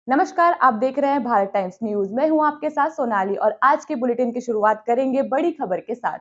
नमस्कार, आप देख रहे हैं भारत टाइम्स न्यूज। मैं हूं आपके साथ सोनाली और आज के बुलेटिन की शुरुआत करेंगे बड़ी खबर के साथ।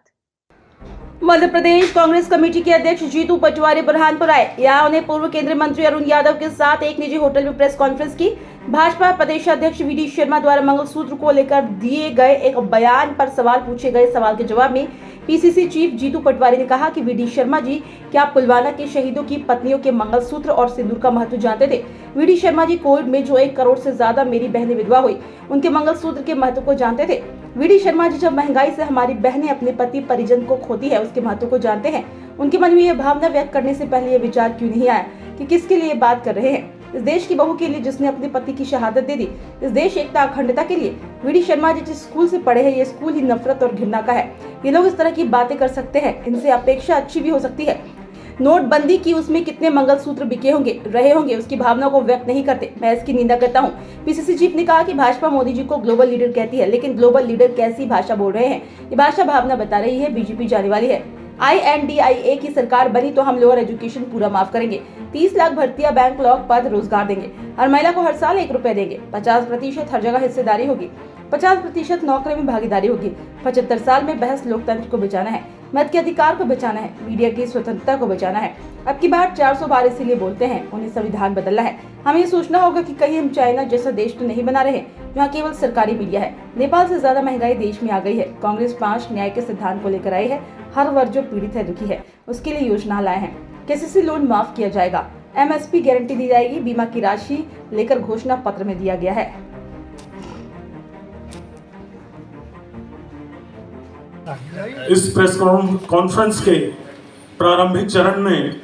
मध्य प्रदेश कांग्रेस कमेटी के अध्यक्ष जीतू पटवारी बुरहानपुर आए। यहाँ उन्हें पूर्व केंद्रीय मंत्री अरुण यादव के साथ एक निजी होटल में प्रेस कॉन्फ्रेंस की। भाजपा प्रदेश अध्यक्ष वी.डी. शर्मा द्वारा मंगलसूत्र को लेकर दिए गए एक बयान पर सवाल पूछे गए। सवाल के जवाब में पीसीसी चीफ जीतू पटवारी ने कहा कि वी.डी. शर्मा जी क्या पुलवामा के शहीदों की पत्नियों के मंगलसूत्र और सिंदूर का महत्व जानते थे? वी.डी. शर्मा जी कोविड में जो 1 करोड़ से ज्यादा मेरी बहनें विधवा हुई, उनके मंगलसूत्र के महत्व को जानते थे। वी.डी. शर्मा जी जब महंगाई से हमारी बहनें अपने पति परिजन को खोती है, उसके महत्व को जानते हैं। उनके मन में यह भावना व्यक्त करने से पहले यह विचार क्यों नहीं आया कि किसके लिए बात कर रहे हैं? इस देश की बहू के लिए जिसने अपने पति की शहादत दे दी, इस देश एकता अखंडता के लिए। वी.डी. शर्मा जी जिस स्कूल से पढ़े हैं, ये स्कूल ही नफरत और घृणा का है। ये लोग इस तरह की बातें कर सकते हैं, इनसे अपेक्षा अच्छी भी हो सकती है। नोटबंदी की उसमें कितने मंगलसूत्र बिके होंगे, रहे होंगे, उसकी भावना को व्यक्त नहीं करते। मैं इसकी निंदा करता हूं। पीसीसी चीफ ने कहा कि भाजपा मोदी जी को ग्लोबल लीडर कहती है, लेकिन ग्लोबल लीडर कैसी भाषा बोल रहे हैं? ये भाषा भावना बता रही है बीजेपी जाने वाली है। INDIA की सरकार बनी तो हम लोअर एजुकेशन पूरा माफ करेंगे। 30 लाख भर्तियां, बैकलॉग पद, रोजगार देंगे। हर महिला को हर साल 1 रुपए देंगे। 50% हर जगह हिस्सेदारी होगी। 50% नौकरी में भागीदारी होगी। 75 साल में बहस लोकतंत्र को बचाना है, मत के अधिकार को बचाना है, मीडिया की स्वतंत्रता को बचाना है। अब की बार 400 बार इसीलिए बोलते हैं, उन्हें संविधान बदलना है। हमें ये सोचना होगा कि कहीं हम चाइना जैसा देश तो नहीं बना रहे जहाँ केवल सरकारी मीडिया है। नेपाल से ज्यादा महंगाई देश में आ गई है। कांग्रेस 5 न्याय के सिद्धांत को लेकर आई है। हर वर्ग जो पीड़ित है, दुखी है, उसके लिए योजना लाए हैं। केसीसी लोन माफ किया जाएगा, MSP गारंटी दी जाएगी, बीमा की राशि लेकर घोषणा पत्र में दिया गया है। इस प्रेस कॉन्फ्रेंस के प्रारंभिक चरण में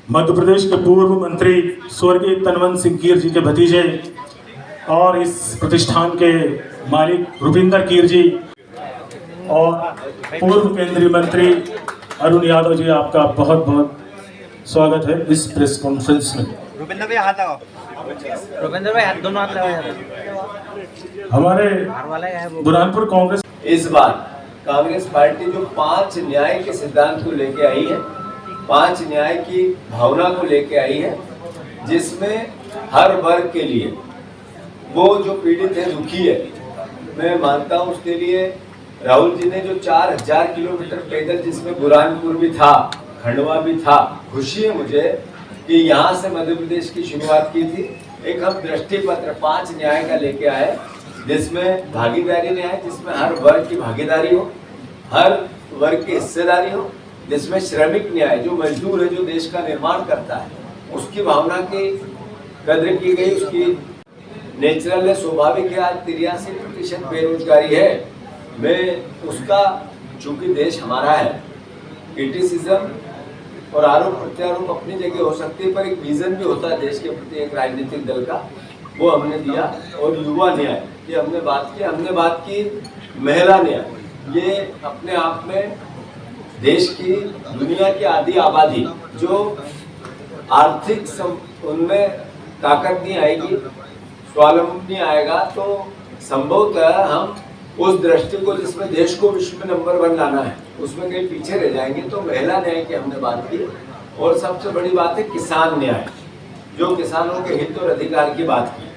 मध्य प्रदेश के पूर्व मंत्री स्वर्गीय तनवंत सिंह कीर जी के भतीजे और इस प्रतिष्ठान के मालिक रुपिंदर कीर जी और पूर्व केंद्रीय मंत्री अरुण यादव जी, आपका बहुत बहुत स्वागत है इस प्रेस कॉन्फ्रेंस में। रुपिंदर भाई हाथ लगाओ। रुपिंदर भाई हाथ, दोनों हाथ लगाओ। हमारे बुरहानपुर कांग्रेस इस बार कांग्रेस पार्टी जो 5 न्याय के सिद्धांत को लेके आई है, 5 न्याय की भावना को लेके आई है, जिसमें हर वर्ग के लिए वो जो पीड़ित है, दुखी है, मैं मानता हूँ उसके लिए राहुल जी ने जो 4000 किलोमीटर पैदल, जिसमें बुरहानपुर भी था, खंडवा भी था, खुशी है मुझे कि यहाँ से मध्य प्रदेश की शुरुआत की थी। एक हम दृष्टि पत्र 5 न्याय का लेके आए, जिसमें भागीदारी न्याय, जिसमें हर वर्ग की भागीदारी हो, हर वर्ग की हिस्सेदारी हो, जिसमें श्रमिक न्याय, जो मजदूर है, जो देश का निर्माण करता है, उसकी भावना की कद्र की गई, उसकी नेचुरल है, स्वाभाविक है। आज 83% बेरोजगारी है। मैं उसका, चूंकि देश हमारा है, क्रिटिसिज्म और आरोप प्रत्यारोप अपनी जगह हो सकती है, पर एक विजन भी होता है देश के प्रति एक राजनीतिक दल का, वो हमने दिया। और युवा न्याय ये हमने बात की महिला न्याय, ये अपने आप में देश की, दुनिया की आधी आबादी जो आर्थिक उनमें ताकत नहीं आएगी, स्वावलंबन नहीं आएगा, तो संभवतः हम उस दृष्टि को, जिसमें देश को विश्व में नंबर 1 लाना है, उसमें कहीं पीछे रह जाएंगे। तो महिला न्याय की हमने बात की। और सबसे बड़ी बात है किसान न्याय, जो किसानों के हित और अधिकार की बात की।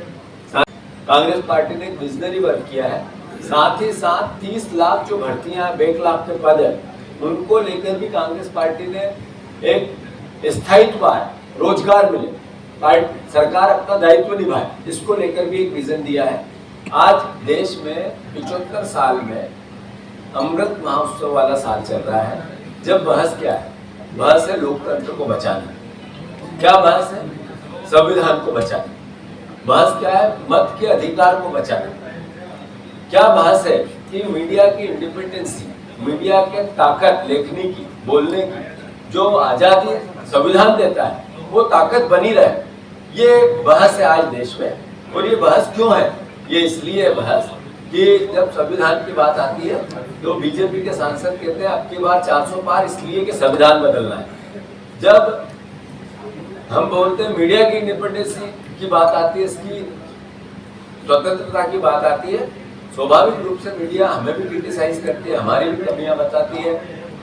कांग्रेस पार्टी ने एक विजनरी वर्क किया है। साथ ही साथ 30 लाख जो भर्तियां, बैकलॉग के पद है, उनको लेकर भी कांग्रेस पार्टी ने एक स्थायित्व है, रोजगार मिले, सरकार अपना दायित्व निभाए, इसको लेकर भी एक विजन दिया है। आज देश में 75 साल में अमृत महोत्सव वाला साल चल रहा है, जब बहस क्या है? बहस है लोकतंत्र को बचाना। क्या बहस है? संविधान को बचाना। बहस क्या है? मत के अधिकार को बचाना। क्या बहस है कि मीडिया की इंडिपेंडेंसी, मीडिया के ताकत, लेखनी की, बोलने की, जो आजादी संविधान देता है, वो ताकत बनी रहे। ये बहस है आज देश में। और ये बहस क्यों है? ये इसलिए है बहस कि जब संविधान की बात आती है तो बीजेपी के सांसद कहते हैं अब की बार 400 पार, इसलिए कि संविधान बदलना है। जब हम बोलते हैं मीडिया की इंडिपेंडेंसी की बात आती है, इसकी स्वतंत्रता की बात आती है, स्वाभाविक रूप से मीडिया हमें भी क्रिटिसाइज करती है, हमारी भी कमियां बताती है,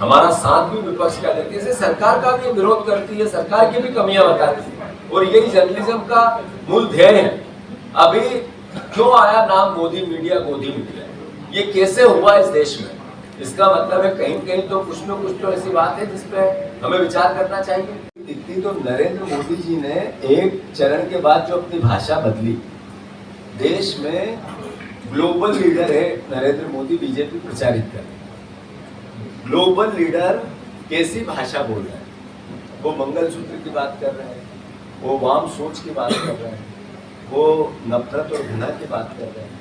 हमारा साथ भी विपक्ष का देती है, सरकार का भी विरोध करती है, सरकार की भी कमियां बताती है, और यही जर्नलिज्म का मूल ध्येय है। अभी क्यों आया नाम मोदी मीडिया, गोदी मीडिया, ये कैसे हुआ इस देश में? इसका मतलब है कहीं कहीं तो कुछ न कुछ तो ऐसी बात है जिसपे हमें विचार करना चाहिए। इतनी तो नरेंद्र मोदी जी ने एक चरण के बाद जो अपनी भाषा बदली, देश में ग्लोबल लीडर है नरेंद्र मोदी, बीजेपी प्रचारित कर रही है। ग्लोबल लीडर कैसी भाषा बोल रहे हैं? वो मंगलसूत्र की बात कर रहे हैं, वो वाम सोच की बात कर रहे हैं, वो नफरत और घृणा की बात कर रहे हैं,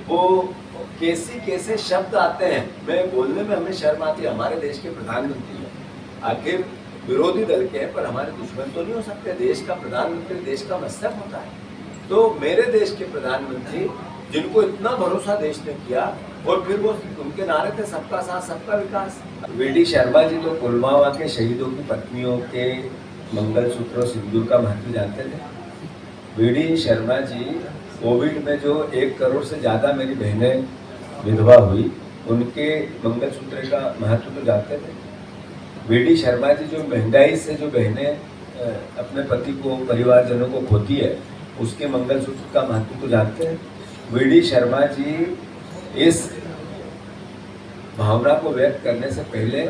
वो कैसे शब्द आते हैं, मैं बोलने में हमें शर्म आती है। हमारे देश के प्रधानमंत्री हैं, आखिर विरोधी दल के हैं पर हमारे दुश्मन तो नहीं हो सकते। देश का प्रधानमंत्री देश का मस्तक होता है। तो मेरे देश के प्रधानमंत्री जिनको इतना भरोसा देश ने किया, और फिर वो उनके नारे थे सबका साथ सबका विकास। वीडी शर्मा जी तो पुलवामा के शहीदों की पत्नियों के मंगलसूत्र और सिंदूर का महत्व जानते थे। वीडी शर्मा जी कोविड में जो 1 करोड़ से ज़्यादा मेरी बहनें विधवा हुई, उनके मंगलसूत्र का महत्व तो जानते थे। वीडी शर्मा जी जो महंगाई से जो बहनें अपने पति को, परिवारजनों को खोती है, उसके मंगलसूत्र का महत्व तो जानते हैं। वीडी शर्मा जी इस भावना को व्यक्त करने से पहले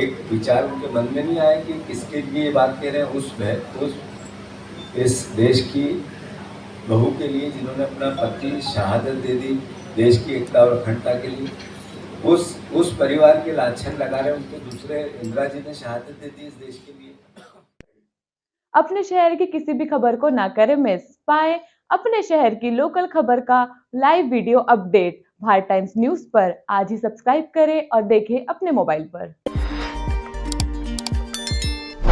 एक विचार उनके मन में नहीं आया कि किसके लिए ये बात कह रहे हैं। उस इस देश की बहू के लिए जिन्होंने अपना पति शहादत दे दी देश की एकता और अखंडता के लिए, उस परिवार के लाछन लगा रहे उनके दूसरे इंदिरा जी ने शहादत दे दी इस देश के लिए। अपने शहर की किसी भी खबर को ना करें मिस। पाएं अपने शहर की लोकल खबर का live video update Bharat times news पर। आज ही सब्सक्राइब करें और देखें अपने मोबाइल पर।